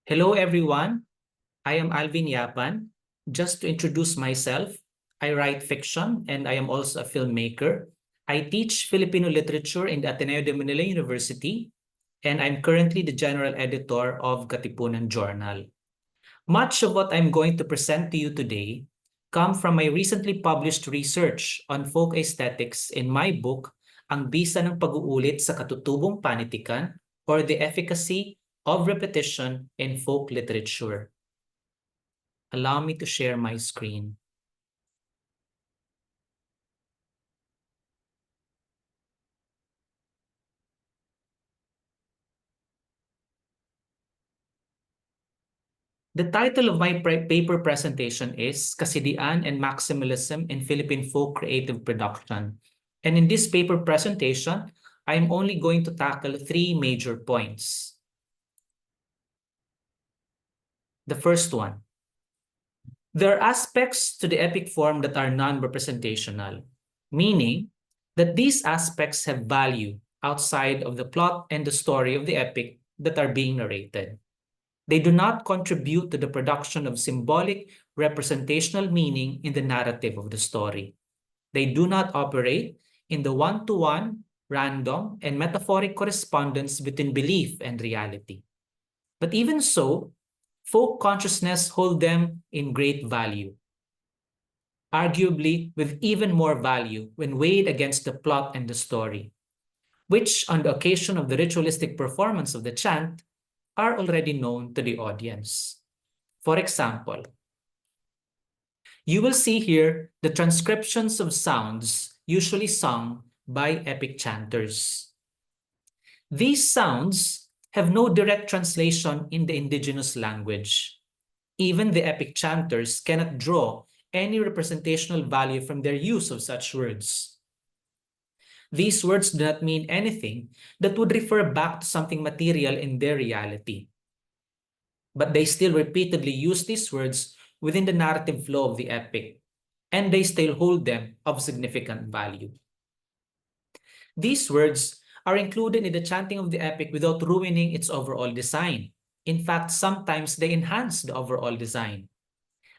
Hello, everyone. I am Alvin Yapan. Just to introduce myself, I write fiction and I am also a filmmaker. I teach Filipino literature in the Ateneo de Manila University, and I'm currently the general editor of Katipunan Journal. Much of what I'm going to present to you today come from my recently published research on folk aesthetics in my book, Ang Bisa ng Pag-uulit sa Katutubong Panitikan, or The Efficacy of Repetition in Folk Literature. Allow me to share my screen. The title of my paper presentation is Kasidhian and Maximalism in Philippine Folk Creative Production. And in this paper presentation, I'm only going to tackle three major points. The first one, there are aspects to the epic form that are non-representational, meaning that these aspects have value outside of the plot and the story of the epic that are being narrated. They do not contribute to the production of symbolic representational meaning in the narrative of the story. They do not operate in the one-to-one, random, and metaphoric correspondence between belief and reality. But even so, folk consciousness hold them in great value, arguably with even more value when weighed against the plot and the story, which on the occasion of the ritualistic performance of the chant are already known to the audience. For example, you will see here the transcriptions of sounds usually sung by epic chanters. These sounds have no direct translation in the indigenous language. Even the epic chanters cannot draw any representational value from their use of such words. These words do not mean anything that would refer back to something material in their reality. But they still repeatedly use these words within the narrative flow of the epic, and they still hold them of significant value. These words are included in the chanting of the epic without ruining its overall design. In fact, sometimes they enhance the overall design.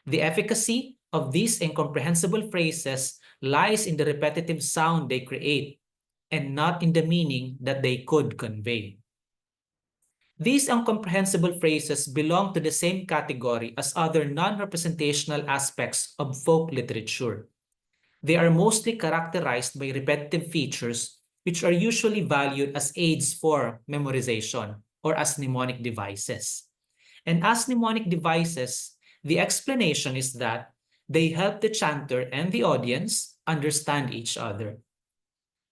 The efficacy of these incomprehensible phrases lies in the repetitive sound they create and not in the meaning that they could convey. These incomprehensible phrases belong to the same category as other non-representational aspects of folk literature. They are mostly characterized by repetitive features which are usually valued as aids for memorization or as mnemonic devices. And as mnemonic devices, the explanation is that they help the chanter and the audience understand each other.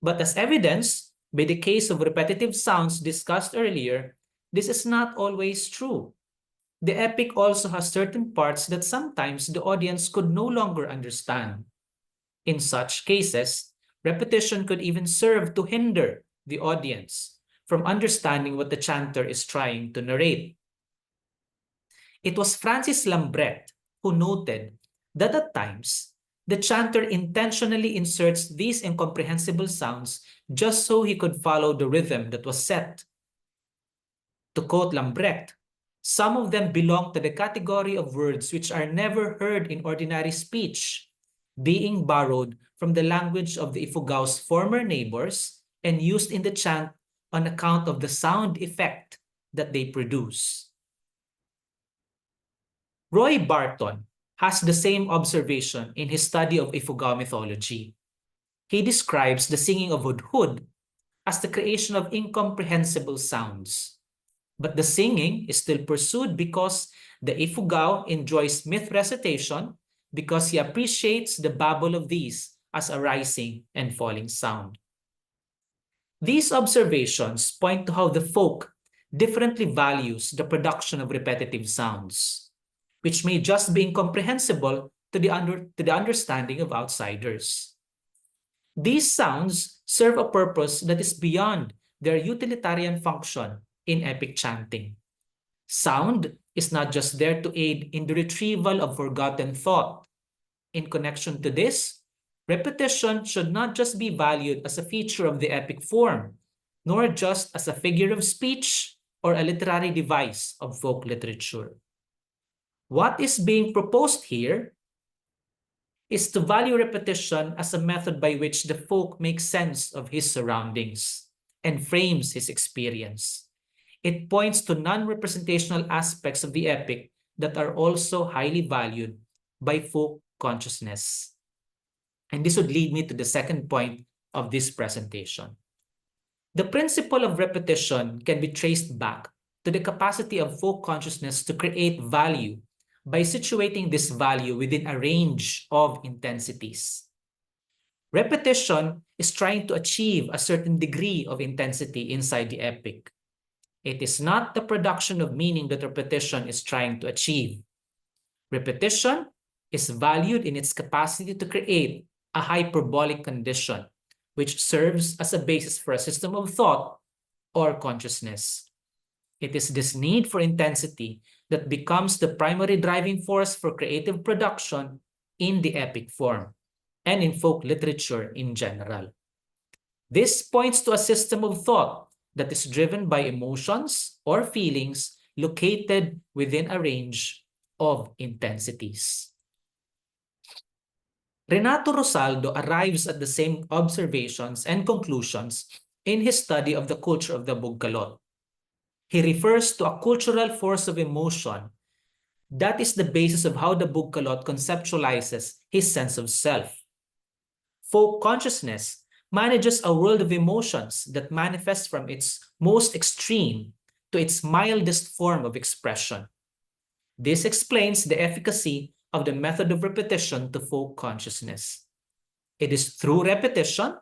But as evidenced by the case of repetitive sounds discussed earlier, this is not always true. The epic also has certain parts that sometimes the audience could no longer understand. In such cases, repetition could even serve to hinder the audience from understanding what the chanter is trying to narrate. It was Francis Lambrecht who noted that at times, the chanter intentionally inserts these incomprehensible sounds just so he could follow the rhythm that was set. To quote Lambrecht, some of them belong to the category of words which are never heard in ordinary speech, being borrowed from the language of the Ifugao's former neighbors and used in the chant on account of the sound effect that they produce. Roy Barton has the same observation in his study of Ifugao mythology. He describes the singing of Hudhud as the creation of incomprehensible sounds. But the singing is still pursued because the Ifugao enjoys myth recitation because he appreciates the babble of these as a rising and falling sound. These observations point to how the folk differently values the production of repetitive sounds, which may just be incomprehensible to the understanding of outsiders. These sounds serve a purpose that is beyond their utilitarian function in epic chanting. Sound is not just there to aid in the retrieval of forgotten thought. In connection to this, repetition should not just be valued as a feature of the epic form, nor just as a figure of speech or a literary device of folk literature. What is being proposed here is to value repetition as a method by which the folk makes sense of his surroundings and frames his experience. It points to non-representational aspects of the epic that are also highly valued by folk consciousness. And this would lead me to the second point of this presentation. The principle of repetition can be traced back to the capacity of folk consciousness to create value by situating this value within a range of intensities. Repetition is trying to achieve a certain degree of intensity inside the epic. It is not the production of meaning that repetition is trying to achieve. Repetition is valued in its capacity to create a hyperbolic condition, which serves as a basis for a system of thought or consciousness. It is this need for intensity that becomes the primary driving force for creative production in the epic form and in folk literature in general. This points to a system of thought that is driven by emotions or feelings located within a range of intensities. Renato Rosaldo arrives at the same observations and conclusions in his study of the culture of the Bugkalot. He refers to a cultural force of emotion that is the basis of how the Bugkalot conceptualizes his sense of self. Folk consciousness manages a world of emotions that manifests from its most extreme to its mildest form of expression. This explains the efficacy of the method of repetition to folk consciousness. It is through repetition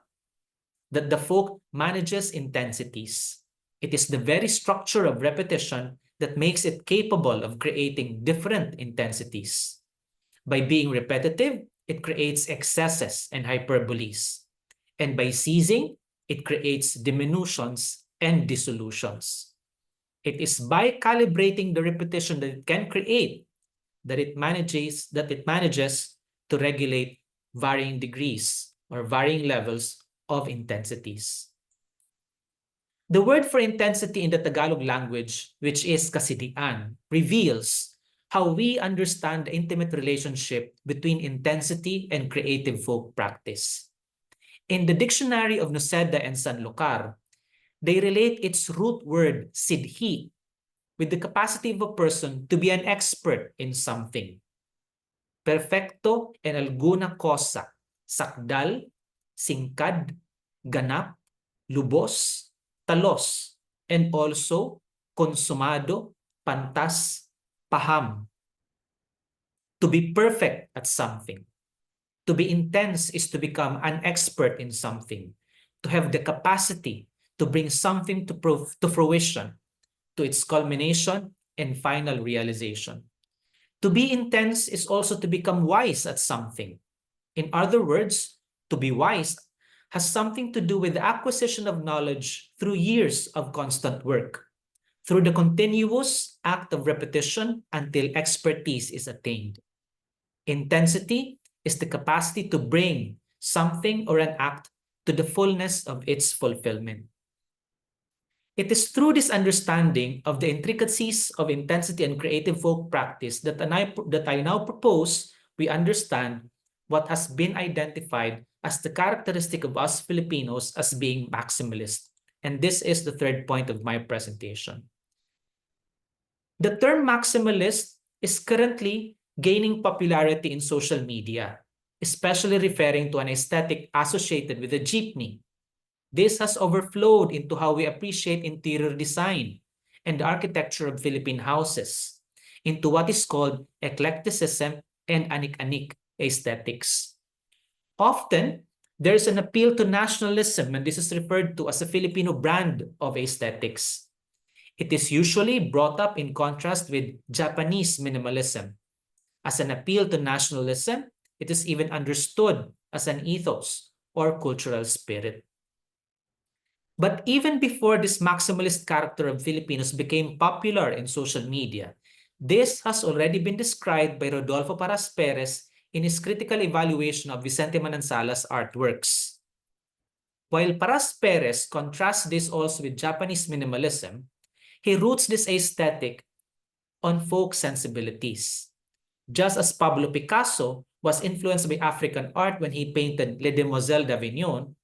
that the folk manages intensities. It is the very structure of repetition that makes it capable of creating different intensities. By being repetitive, it creates excesses and hyperboles. And by ceasing, it creates diminutions and dissolutions. It is by calibrating the repetition that it can create that it manages to regulate varying degrees or varying levels of intensities. The word for intensity in the Tagalog language, which is Kasidhian, reveals how we understand the intimate relationship between intensity and creative folk practice. In the dictionary of Noceda and Sanlúcar, they relate its root word, sidhi, with the capacity of a person to be an expert in something. Perfecto en alguna cosa, sakdal, singkad, ganap, lubos, talos, and also consumado, pantas, paham. To be perfect at something. To be intense is to become an expert in something, to have the capacity to bring something to fruition, to its culmination and final realization. To be intense is also to become wise at something. In other words, to be wise has something to do with the acquisition of knowledge through years of constant work, through the continuous act of repetition until expertise is attained. Intensity is the capacity to bring something or an act to the fullness of its fulfillment. It is through this understanding of the intricacies of intensity and creative folk practice that I now propose we understand what has been identified as the characteristic of us Filipinos as being maximalist. And this is the third point of my presentation. The term maximalist is currently gaining popularity in social media, especially referring to an aesthetic associated with a jeepney. This has overflowed into how we appreciate interior design and the architecture of Philippine houses, into what is called eclecticism and anik-anik aesthetics. Often, there is an appeal to nationalism, and this is referred to as a Filipino brand of aesthetics. It is usually brought up in contrast with Japanese minimalism. As an appeal to nationalism, it is even understood as an ethos or cultural spirit. But even before this maximalist character of Filipinos became popular in social media, this has already been described by Rodolfo Parras Perez in his critical evaluation of Vicente Manansala's artworks. While Parras Perez contrasts this also with Japanese minimalism, He roots this aesthetic on folk sensibilities. Just as Pablo Picasso was influenced by African art when he painted Les Demoiselles d'Avignon,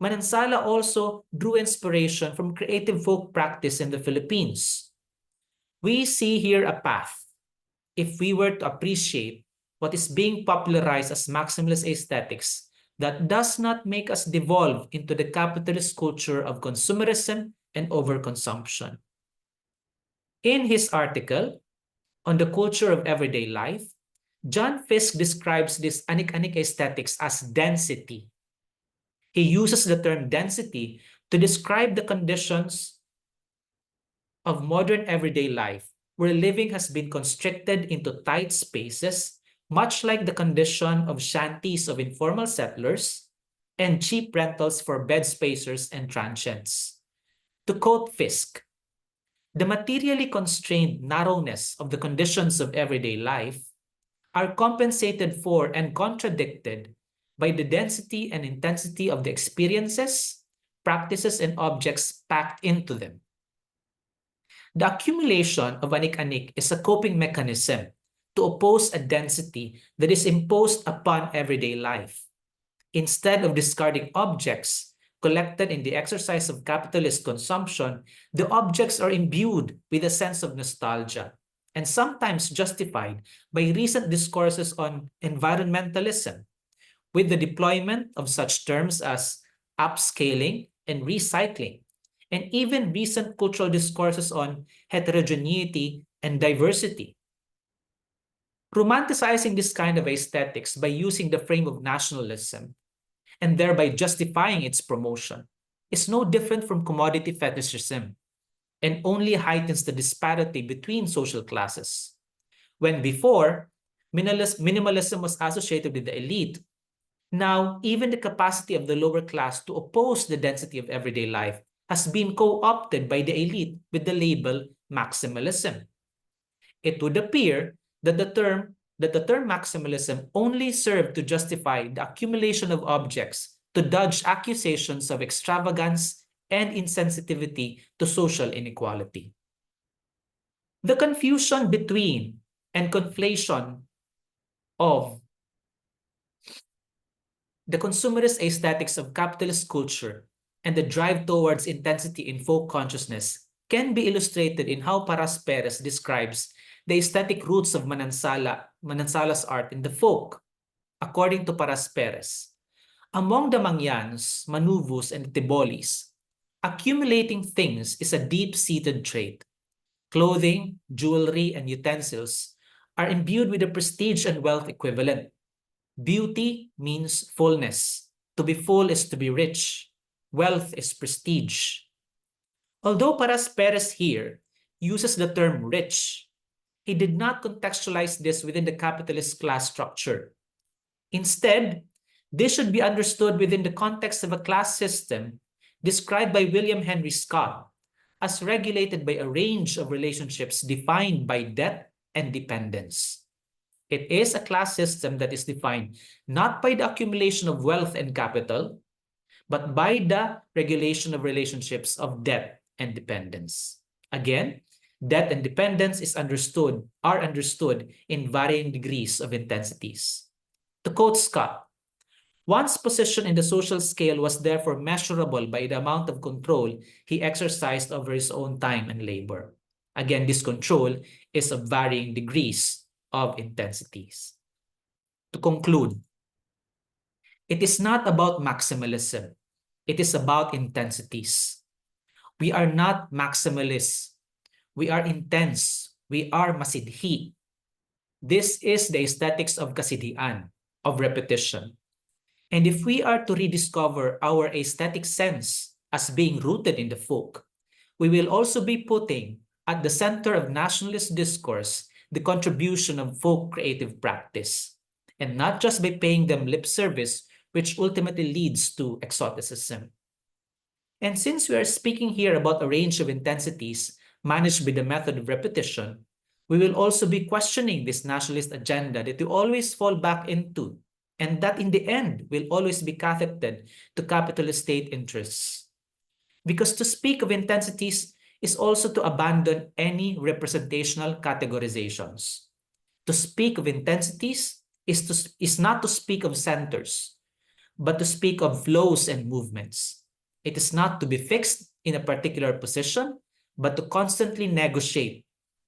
Manansala also drew inspiration from creative folk practice in the Philippines. We see here a path. If we were to appreciate what is being popularized as maximalist aesthetics, that does not make us devolve into the capitalist culture of consumerism and overconsumption. In his article on the culture of everyday life, John Fiske describes this anik-anik aesthetics as density. He uses the term density to describe the conditions of modern everyday life, where living has been constricted into tight spaces, much like the condition of shanties of informal settlers and cheap rentals for bed spacers and transients. To quote Fiske, the materially constrained narrowness of the conditions of everyday life are compensated for and contradicted by the density and intensity of the experiences, practices, and objects packed into them. The accumulation of anik-anik is a coping mechanism to oppose a density that is imposed upon everyday life. Instead of discarding objects collected in the exercise of capitalist consumption, the objects are imbued with a sense of nostalgia and sometimes justified by recent discourses on environmentalism, with the deployment of such terms as upscaling and recycling, and even recent cultural discourses on heterogeneity and diversity. Romanticizing this kind of aesthetics by using the frame of nationalism and thereby justifying its promotion is no different from commodity fetishism and only heightens the disparity between social classes. When before, minimalism was associated with the elite, now even the capacity of the lower class to oppose the density of everyday life has been co-opted by the elite with the label maximalism. It would appear that the term maximalism only served to justify the accumulation of objects to dodge accusations of extravagance and insensitivity to social inequality. The confusion between and conflation of the consumerist aesthetics of capitalist culture and the drive towards intensity in folk consciousness can be illustrated in how Paras Perez describes the aesthetic roots of Manansala's art in the folk. According to Paras Perez, among the Mangyans, Manuvos, and Tibolis, accumulating things is a deep-seated trait. Clothing, jewelry, and utensils are imbued with a prestige and wealth equivalent. Beauty means fullness. To be full is to be rich. Wealth is prestige. Although Paras Perez here uses the term rich, he did not contextualize this within the capitalist class structure. Instead, this should be understood within the context of a class system described by William Henry Scott as regulated by a range of relationships defined by debt and dependence. It is a class system that is defined not by the accumulation of wealth and capital, but by the regulation of relationships of debt and dependence. Again, debt and dependence are understood in varying degrees of intensities. To quote Scott, one's position in the social scale was therefore measurable by the amount of control he exercised over his own time and labor. Again, this control is of varying degrees of intensities. To conclude, it is not about maximalism. It is about intensities. We are not maximalists. We are intense. We are masidhi. This is the aesthetics of Kasidhian, of repetition. And if we are to rediscover our aesthetic sense as being rooted in the folk, we will also be putting at the center of nationalist discourse the contribution of folk creative practice, and not just by paying them lip service, which ultimately leads to exoticism. And since we are speaking here about a range of intensities managed by the method of repetition, we will also be questioning this nationalist agenda that we always fall back into, and that in the end will always be catheted to capitalist state interests. Because to speak of intensities is also to abandon any representational categorizations. To speak of intensities is not to speak of centers, but to speak of flows and movements. It is not to be fixed in a particular position, but to constantly negotiate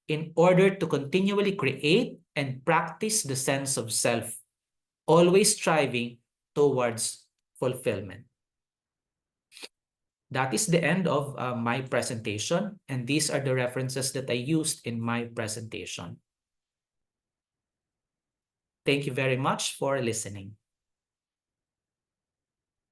in order to continually create and practice the sense of self, always striving towards fulfillment. That is the end of my presentation, and these are the references that I used in my presentation. Thank you very much for listening.